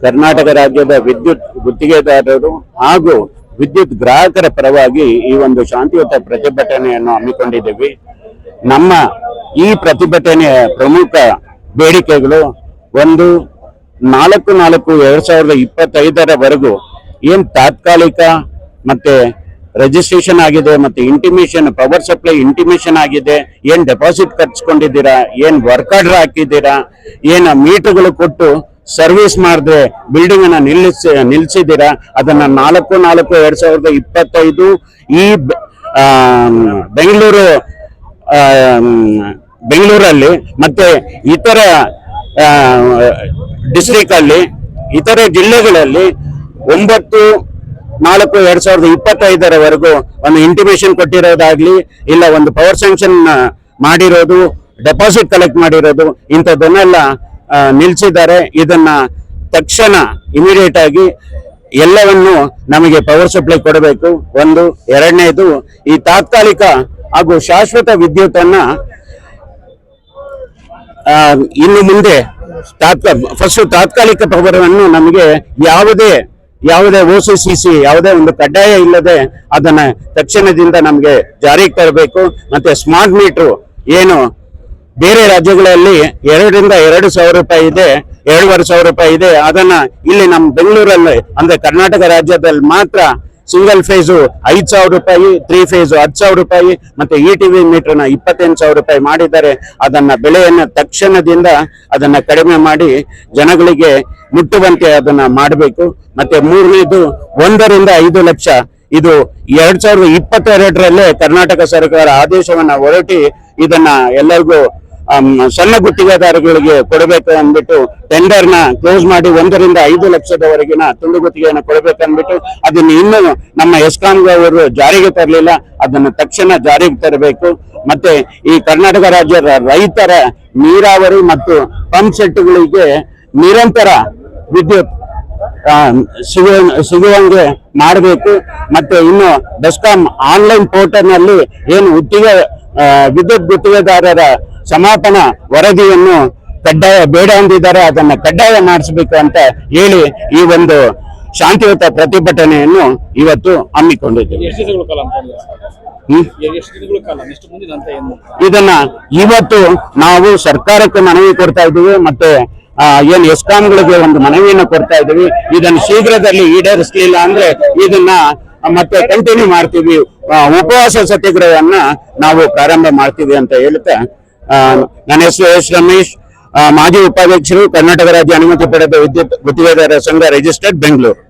ಕರ್ನಾಟಕ ರಾಜ್ಯದ ವಿದ್ಯುತ್ ಗುತ್ತಿಗೆದಾರರು ಹಾಗೂ ವಿದ್ಯುತ್ ಗ್ರಾಹಕರ ಪರವಾಗಿ ಈ ಒಂದು ಶಾಂತಿಯುತ ಪ್ರತಿಭಟನೆಯನ್ನು ಹಮ್ಮಿಕೊಂಡಿದ್ದೀವಿ. ನಮ್ಮ ಈ ಪ್ರತಿಭಟನೆಯ ಪ್ರಮುಖ ಬೇಡಿಕೆಗಳು ಒಂದು 4/4/2025 ಏನ್ ತಾತ್ಕಾಲಿಕ ಮತ್ತೆ ರಿಜಿಸ್ಟ್ರೇಷನ್ ಆಗಿದೆ ಮತ್ತೆ ಇಂಟಿಮೇಷನ್ ಪವರ್ ಸಪ್ಲೈ ಇಂಟಿಮೇಷನ್ ಆಗಿದೆ, ಏನ್ ಡೆಪಾಸಿಟ್ ಕಟ್ಸ್ಕೊಂಡಿದ್ದೀರಾ, ಏನ್ ವರ್ಕ್ ಆರ್ಡರ್ ಹಾಕಿದ್ದೀರಾ, ಏನ್ ಮೀಟರ್ಗಳು ಕೊಟ್ಟು ಸರ್ವಿಸ್ ಮಾಡದೆ ಬಿಲ್ಡಿಂಗ್ ಅನ್ನ ನಿಲ್ಲಿಸಿದ್ದೀರಾ, ಅದನ್ನ 4/4/2025 ಈ ಬೆಂಗಳೂರಲ್ಲಿ ಮತ್ತೆ ಇತರ ಡಿಸ್ಟ್ರಿಕ್ಟ್ ಅಲ್ಲಿ ಇತರ ಜಿಲ್ಲೆಗಳಲ್ಲಿ 9/4/2025 ಒಂದು ಇಂಟಿಮೇಷನ್ ಕೊಟ್ಟಿರೋದಾಗ್ಲಿ ಇಲ್ಲ ಒಂದು ಪವರ್ ಸ್ಯಾಂಕ್ಷನ್ ಮಾಡಿರೋದು ಡೆಪಾಸಿಟ್ ಕಲೆಕ್ಟ್ ಮಾಡಿರೋದು ಇಂಥದ್ದನ್ನೆಲ್ಲ ನಿಲ್ಲಿಸಿದ್ದಾರೆ. ಇದನ್ನ ತಕ್ಷಣ ಇಮಿಡಿಯೇಟ್ ಆಗಿ ಎಲ್ಲವನ್ನು ನಮಗೆ ಪವರ್ ಸಪ್ಲೈ ಕೊಡಬೇಕು. ಒಂದು ಎರಡನೇದು ಈ ತಾತ್ಕಾಲಿಕ ಹಾಗೂ ಶಾಶ್ವತ ವಿದ್ಯುತ್ ಅನ್ನ ಇನ್ನು ಮುಂದೆ ತಾತ್ಕಾಲಿಕ ಪವರ್ ಅನ್ನು ನಮಗೆ ಯಾವುದೇ OCCC ಯಾವುದೇ ಒಂದು ಕಡ್ಡಾಯ ಇಲ್ಲದೆ ಅದನ್ನ ತಕ್ಷಣದಿಂದ ನಮಗೆ ಜಾರಿಗೆ ತರಬೇಕು. ಮತ್ತೆ ಸ್ಮಾರ್ಟ್ ಮೀಟರ್ ಏನು ಬೇರೆ ರಾಜ್ಯಗಳಲ್ಲಿ 2,200 ರೂಪಾಯಿ ಇದೆ, 2,500 ರೂಪಾಯಿ ಇದೆ, ಅದನ್ನ ಇಲ್ಲಿ ನಮ್ಮ ಬೆಂಗಳೂರಲ್ಲಿ ಅಂದ್ರೆ ಕರ್ನಾಟಕ ರಾಜ್ಯದಲ್ಲಿ ಮಾತ್ರ ಸಿಂಗಲ್ ಫೇಸು 5,000 ರೂಪಾಯಿ, 3 ಫೇಸು 10,000 ರೂಪಾಯಿ ಮತ್ತೆ ETV ಮೀಟರ್ನ 28,000 ರೂಪಾಯಿ ಮಾಡಿದ್ದಾರೆ. ಅದನ್ನ ಬೆಲೆಯನ್ನ ತಕ್ಷಣದಿಂದ ಅದನ್ನ ಕಡಿಮೆ ಮಾಡಿ ಜನಗಳಿಗೆ ಮುಟ್ಟುವಂತೆ ಅದನ್ನ ಮಾಡಬೇಕು. ಮತ್ತೆ ಮೂರನೇದು 1 ರಿಂದ 5 ಲಕ್ಷ ಇದು 2022ರಲ್ಲೇ ಕರ್ನಾಟಕ ಸರ್ಕಾರ ಆದೇಶವನ್ನ ಹೊರಟಿ ಇದನ್ನ ಎಲ್ಲರಿಗೂ ಸಣ್ಣ ಗುತ್ತಿಗೆದಾರಗಳಿಗೆ ಕೊಡಬೇಕು ಅಂದ್ಬಿಟ್ಟು ಟೆಂಡರ್ನ ಕ್ಲೋಸ್ ಮಾಡಿ 1 ರಿಂದ 5 ಲಕ್ಷದವರೆಗಿನ ತುಂಡು ಗುತ್ತಿಗೆಯನ್ನು ಕೊಡಬೇಕು ಅಂದ್ಬಿಟ್ಟು ಅದನ್ನ ಇನ್ನೂ ನಮ್ಮ ಎಸ್ಕಾಂ ಅವರು ಜಾರಿಗೆ ತರಲಿಲ್ಲ, ಅದನ್ನು ತಕ್ಷಣ ಜಾರಿಗೆ ತರಬೇಕು. ಮತ್ತೆ ಈ ಕರ್ನಾಟಕ ರಾಜ್ಯದ ರೈತರ ನೀರಾವರಿ ಮತ್ತು ಪಂಪ್ ಸೆಟ್ಗಳಿಗೆ ನಿರಂತರ ವಿದ್ಯುತ್ ಸಿಗುವಂಗೆ ಮಾಡಬೇಕು. ಮತ್ತೆ ಇನ್ನು ಬೆಸ್ಕಾಂ ಆನ್ಲೈನ್ ಪೋರ್ಟಲ್ ನಲ್ಲಿ ಏನು ವಿದ್ಯುತ್ ಗುತ್ತಿಗೆದಾರರ ಸಮಾಪನ ವರದಿಯನ್ನು ಕಡ್ಡಾಯ ಬೇಡ ಅಂದಿದ್ದಾರೆ, ಅದನ್ನ ಕಡ್ಡಾಯ ಮಾಡಿಸಬೇಕು ಅಂತ ಹೇಳಿ ಈ ಒಂದು ಶಾಂತಿಯುತ ಪ್ರತಿಭಟನೆಯನ್ನು ಇವತ್ತು ಹಮ್ಮಿಕೊಂಡಿದ್ದೇವೆ. ಇದನ್ನ ಇವತ್ತು ನಾವು ಸರ್ಕಾರಕ್ಕೆ ಮನವಿ ಕೊಡ್ತಾ ಇದ್ದೀವಿ, ಮತ್ತೆ ಏನ್ ಎಸ್ಕಾಂಗಳಿಗೆ ಒಂದು ಮನವಿಯನ್ನು ಕೊಡ್ತಾ ಇದ್ದೀವಿ. ಇದನ್ನು ಶೀಘ್ರದಲ್ಲಿ ಈಡೇರಿಸಲಿಲ್ಲ ಅಂದ್ರೆ ಇದನ್ನ ಮತ್ತೆ ಕಂಟಿನ್ಯೂ ಮಾಡ್ತೀವಿ, ಉಪವಾಸ ಸತ್ಯಾಗ್ರಹವನ್ನ ನಾವು ಪ್ರಾರಂಭ ಮಾಡ್ತೀವಿ ಅಂತ ಹೇಳ್ತಾ ನನ್ನ ಹೆಸರು ಎಸ್ ರಮೇಶ್, ಮಾಜಿ ಉಪಾಧ್ಯಕ್ಷರು, ಕರ್ನಾಟಕ ರಾಜ್ಯ ಅನುಮತಿ ಪಡೆದ ವಿದ್ಯುತ್ ಗುತ್ತಿಗೆದಾರರ ಸಂಘ ರಿಜಿಸ್ಟರ್ಡ್ ಬೆಂಗಳೂರು.